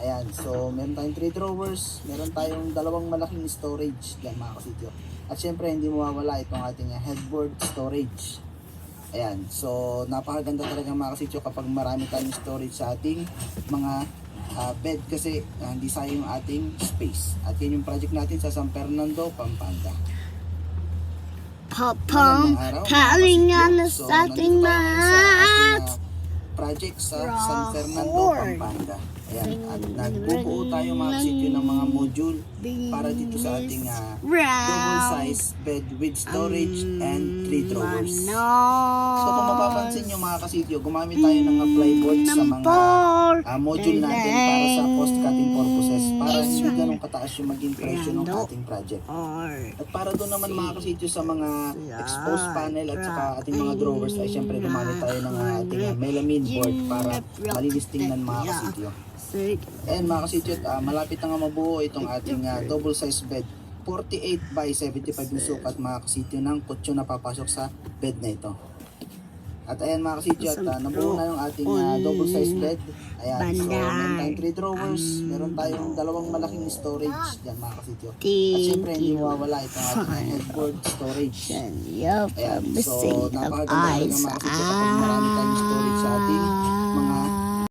Ayan, so meron tayong 3 drawers, meron tayong dalawang malaking storage dyan mga kasityo. At syempre hindi mawawala itong ating headboard storage. Ayan, so napakaganda talaga mga kasityo kapag marami tayong storage sa ating mga bed kasi hindi sayang yung ating space. At yun yung project natin sa San Fernando, Pampanga. Pop-pom, paling on the starting mat. Project sa San Fernando, Pampanga. Ayan, at nagbubuo tayo mga kasityo ng mga module para dito sa ating double size bed with storage and 3 drawers. So kung mapapansin nyo mga kasityo, gumamit tayo ng plyboard sa mga module natin para sa post cutting purposes para hindi ganun kataas yung maging presyo ng ating project. At para doon naman mga kasityo sa mga exposed panel at saka ating mga drawers ay syempre gumamit tayo ng ating melamine board para malinis tingnan mga kasityo. And mga kasityo, malapit na nga mabuo itong ating double size bed. 48 by 75 yung sukat mga kasityo ng kutso na papasok sa bed na ito. At ayan mga kasityo, at nabuo na yung ating double size bed. Ayan, so meron tayong 3 drawers, meron tayong dalawang malaking storage dyan mga kasityo. At syempre hindi mawawala itong ating headboard storage. Ayan, so napakaganda talaga mga kasityo kapag marami tayong storage sa ating mga